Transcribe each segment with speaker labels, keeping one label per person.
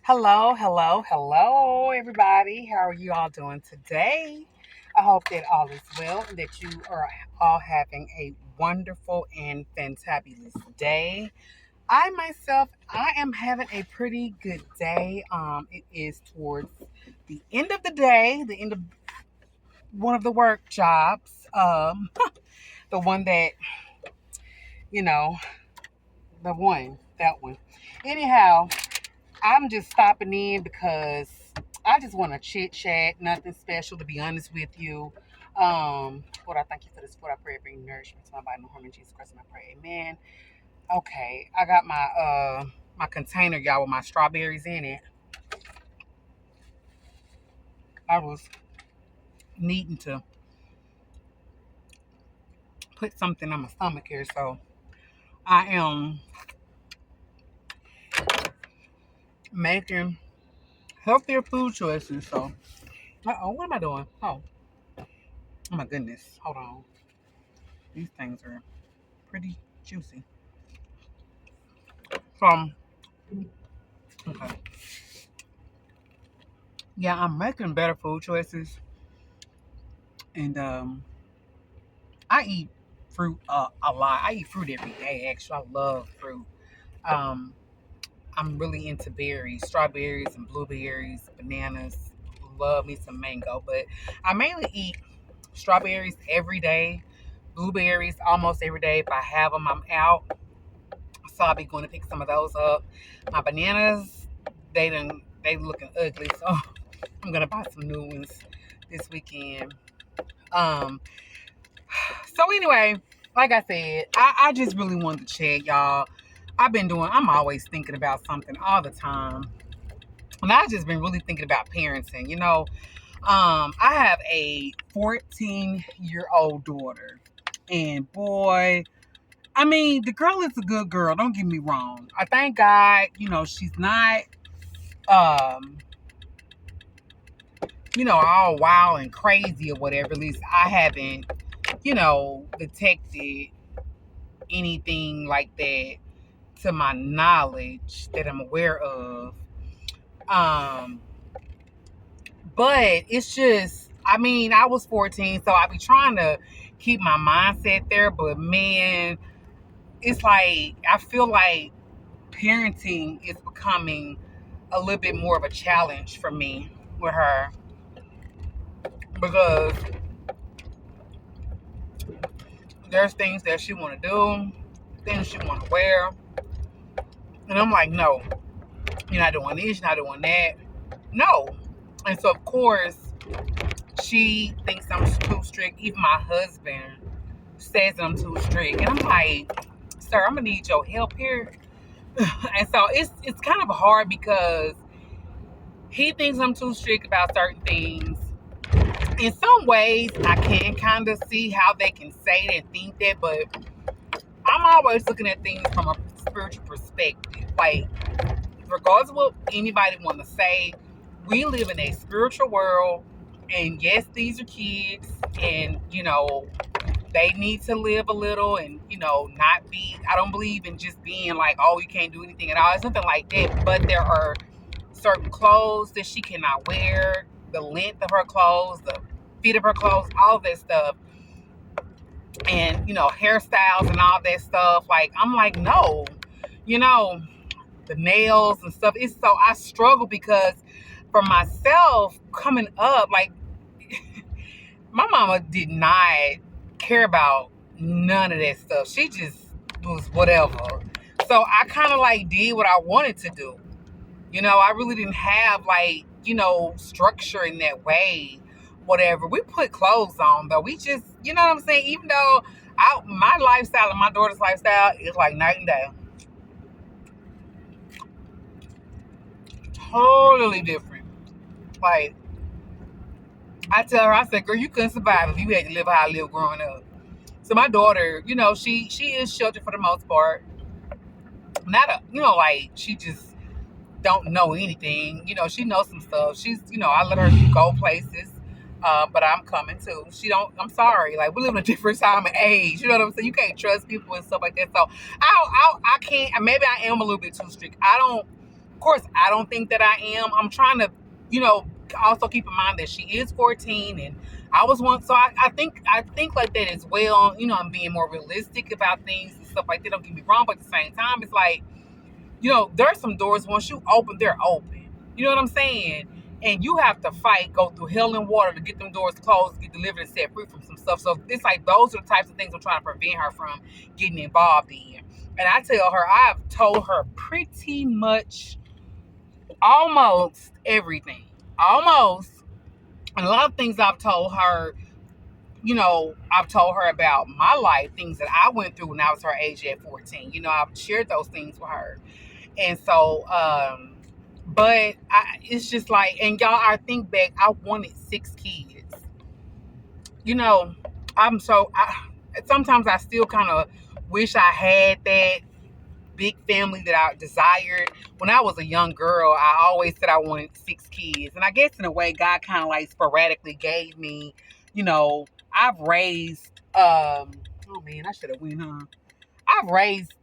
Speaker 1: Hello, hello, hello, everybody. How are you all doing today? I hope that all is well and that you are all having a wonderful and fantabulous day. I am having a pretty good day. It is towards the end of the day, the end of one of the work jobs. The one that, you know, that one. Anyhow, I'm just stopping in because I just want to chit chat, nothing special to be honest with you. Lord, I thank you for this food. I pray it bring nourishment to my body, no harm in Jesus Christ, and I pray, amen. Okay, I got my container, y'all, with my strawberries in it. I was needing to put something on my stomach here, so I am making healthier food choices. So, what am I doing? Oh my goodness, hold on. These things are pretty juicy. So, okay. Yeah, I'm making better food choices, and I eat fruit a lot. I eat fruit every day. Actually, I love fruit. Um, I'm really into berries, strawberries and blueberries, bananas. Love me some mango, but I mainly eat strawberries every day, blueberries almost every day. If I have them, I'm out, so I'll be going to pick some of those up. My bananas, they looking ugly, so I'm gonna buy some new ones this weekend. Um, So anyway, like I said, I just really wanted to chat, y'all. I'm always thinking about something all the time. And I've just been really thinking about parenting. I have a 14-year-old daughter. And boy, I mean, the girl is a good girl. Don't get me wrong. I thank God, she's not, um, all wild and crazy or whatever. At least I haven't, detected anything like that to my knowledge that I'm aware of. Um, but it's just, I mean, I was 14, so I be trying to keep my mindset there. But man, it's like, I feel like parenting is becoming a little bit more of a challenge for me with her because there's things that she want to do, things she want to wear. And I'm like, no, you're not doing this, you're not doing that. No. And so, of course, she thinks I'm too strict. Even my husband says that I'm too strict. And I'm like, sir, I'm gonna need your help here. And so it's kind of hard because he thinks I'm too strict about certain things. In some ways, I can kind of see how they can say that and think that, but I'm always looking at things from a spiritual perspective. Like, regardless of what anybody want to say, we live in a spiritual world, and yes, these are kids, and they need to live a little, and not be. I don't believe in just being like, oh, you can't do anything at all. It's nothing like that. But there are certain clothes that she cannot wear, the length of her clothes, the fit of her clothes, all of that stuff, and hairstyles and all that stuff. Like, I'm like, no, you know the nails and stuff. It's so I struggle because for myself coming up, like my mama did not care about none of that stuff. She just was whatever. So I kind of like did what I wanted to do. I really didn't have like, structure in that way. Whatever. We put clothes on though. We just, you know what I'm saying? Even though my lifestyle and my daughter's lifestyle is like night and day. Totally different. Like, I tell her, I said, girl, you couldn't survive if you had to live how I lived growing up. So my daughter, she is sheltered for the most part. Not like she just don't know anything. She knows some stuff. She's, I let her go places. But I'm coming too. I'm sorry. Like, we live in a different time and age. You know what I'm saying? You can't trust people and stuff like that. So I can't, maybe I am a little bit too strict. I don't Of course, I don't think that I am. I'm trying to, you know, also keep in mind that she is 14 and I was one. So I think like that as well. You know, I'm being more realistic about things and stuff like that. Don't get me wrong, but at the same time, it's like, you know, there's some doors once you open, they're open. You know what I'm saying? And you have to fight, go through hell and water to get them doors closed, get delivered and set free from some stuff. So it's like those are the types of things I'm trying to prevent her from getting involved in. And I tell her, I've told her pretty much almost everything. Almost. And a lot of things I've told her, you know, I've told her about my life, things that I went through when I was her age at 14. You know, I've shared those things with her. And so, but it's just like, and y'all, I think back, I wanted 6 kids. You know, sometimes I still kind of wish I had that big family that I desired. When I was a young girl, I always said I wanted 6 kids. And I guess in a way, God kind of like sporadically gave me, you know, I've raised, oh man, I should have went, huh? I've raised,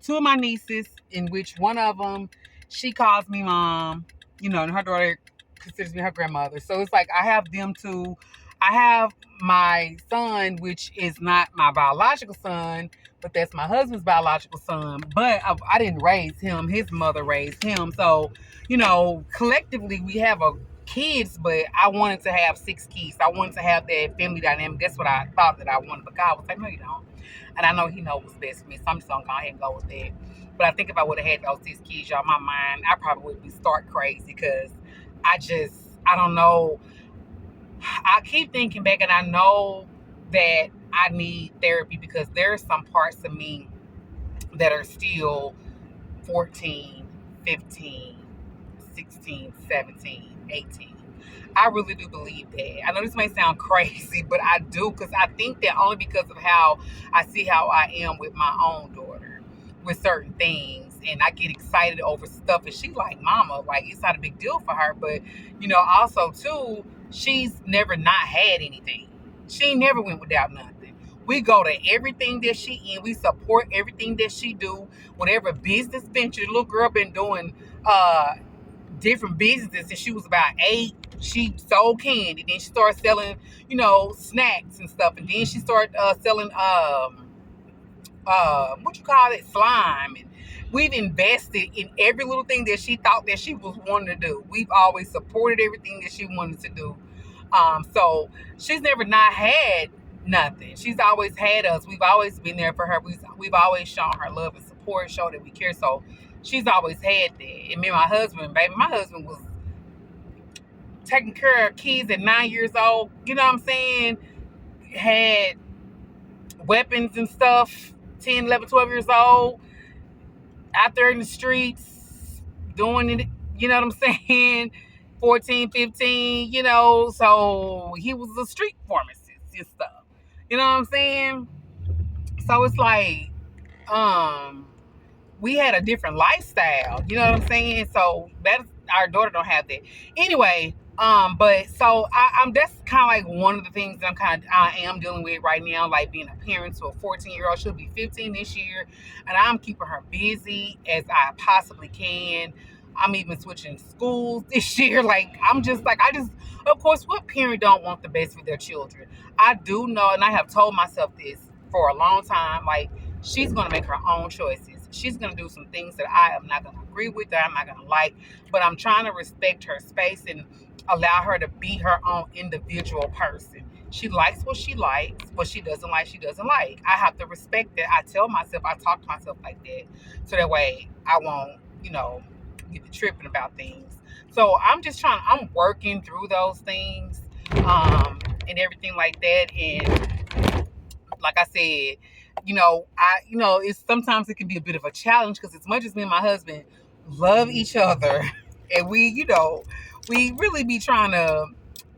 Speaker 1: 2 of my nieces, in which one of them, she calls me mom, you know, and her daughter considers me her grandmother. So it's like I have them two. I have my son, which is not my biological son, but that's my husband's biological son. But I didn't raise him. His mother raised him. So, you know, collectively we have kids, but I wanted to have 6 kids. I wanted to have that family dynamic. That's what I thought that I wanted. But God was like, no, you don't. And I know he knows what's best for me, so I'm just gonna go ahead and go with that. But I think if I would have had those 6 kids, y'all, my mind, I probably would be stark crazy because I don't know. I keep thinking back and I know that I need therapy because there are some parts of me that are still 14, 15, 16, 17, 18. I really do believe that. I know this may sound crazy, but I do because I think that only because of how I see how I am with my own daughter with certain things. And I get excited over stuff. And she's like, mama, like it's not a big deal for her. But, you know, also too, she's never not had anything. She never went without nothing. We go to everything that she in. We support everything that she do. Whatever business venture, little girl been doing different businesses since she was about 8. She sold candy. Then she started selling, you know, snacks and stuff. And then she started selling what you call it, slime. And we've invested in every little thing that she thought that she was wanting to do. We've always supported everything that she wanted to do. So she's never not had nothing. She's always had us. We've always been there for her. We've always shown her love and support, showed that we care. So she's always had that. And me and my husband, baby, my husband was taking care of kids at 9 years old. You know what I'm saying? Had weapons and stuff, 10, 11, 12 years old, out there in the streets, doing it, you know what I'm saying? 14, 15, you know, so he was a street pharmacist and stuff. You know what I'm saying? So it's like, we had a different lifestyle, you know what I'm saying? So that's, our daughter don't have that. Anyway, but so I'm that's kind of like one of the things that I am dealing with right now, like being a parent to a 14-year-old. She'll be 15 this year, and I'm keeping her busy as I possibly can. I'm even switching schools this year. Like I'm just like of course, what parent don't want the best for their children? I do know, and I have told myself this for a long time. Like she's gonna make her own choices. She's gonna do some things that I am not gonna agree with, that I'm not gonna like, but I'm trying to respect her space and allow her to be her own individual person. She likes what she likes, what she doesn't like, she doesn't like. I have to respect that. I tell myself, I talk to myself like that, so that way I won't, you know, get to tripping about things. So I'm just I'm working through those things, and everything like that. And like I said, it's sometimes it can be a bit of a challenge because as much as me and my husband love each other, and we really be trying to,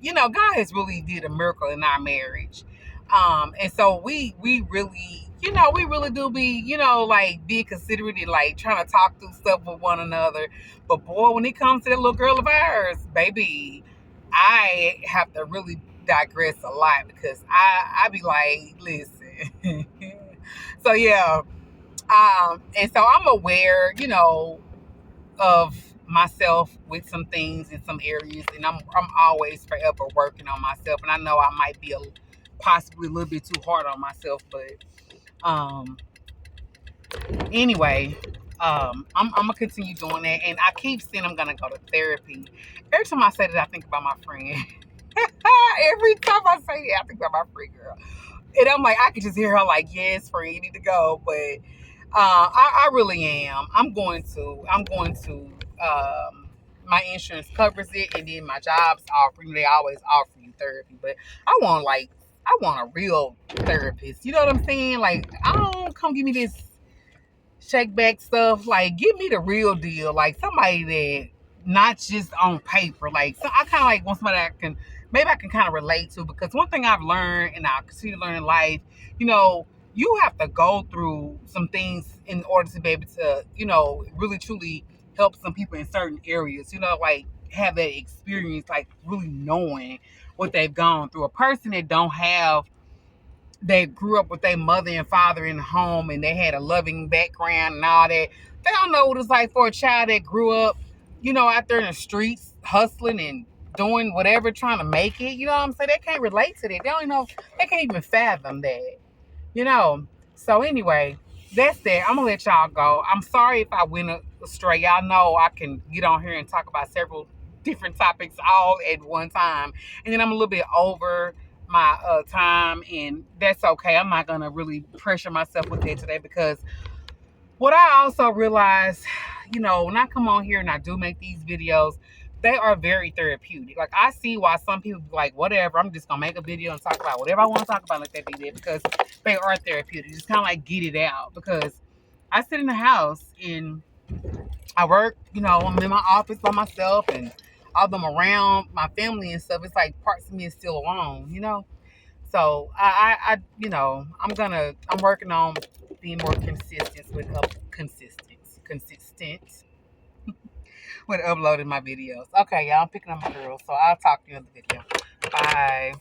Speaker 1: God has really did a miracle in our marriage. And so we really, we really do be, like being considerate and like trying to talk through stuff with one another. But boy, when it comes to that little girl of ours, baby, I have to really digress a lot because I be like, listen. So yeah, And so I'm aware, you know, of myself with some things in some areas, and I'm always forever working on myself. And I know I might be possibly a little bit too hard on myself, but um, anyway, I'm gonna continue doing that, and I keep saying I'm gonna go to therapy. Every time I say that, I think about my friend. Every time I say that, I think about my friend girl, and I'm like, I could just hear her like, "Yes, friend, you need to go," but I really am. I'm going to. My insurance covers it, and then my job's offering. They always offer you therapy, but I want a real therapist. You know what I'm saying? Like, I don't come give me this shake back stuff. Like, give me the real deal. Like somebody that not just on paper. Like, so I kind of like want somebody I can kind of relate to, because one thing I've learned and I continue to learn in life, you know, you have to go through some things in order to be able to, you know, really truly help some people in certain areas. You know, like have that experience, like really knowing what they've gone through. A person that don't have they grew up with their mother and father in the home and they had a loving background and all that. They don't know what it's like for a child that grew up, you know, out there in the streets hustling and doing whatever, trying to make it. You know what I'm saying? They can't relate to that. They don't know. They can't even fathom that. You know. So anyway, that's that. I'm gonna let y'all go. I'm sorry if I went astray. Y'all know I can get on here and talk about several different topics all at one time, and then I'm a little bit over my time, and that's okay. I'm not gonna really pressure myself with that today, because what I also realize, you know, when I come on here and I do make these videos, they are very therapeutic. Like, I see why some people be like, whatever, I'm just gonna make a video and talk about whatever I want to talk about, like that be there, because they are therapeutic. Just kind of like get it out, because I sit in the house and I work, you know, I'm in my office by myself, and all them around my family and stuff. It's like parts of me is still alone, you know. So you know, I'm working on being more consistent consistent with uploading my videos. Okay, y'all, I'm picking up my girls, so I'll talk to you in the video. Bye.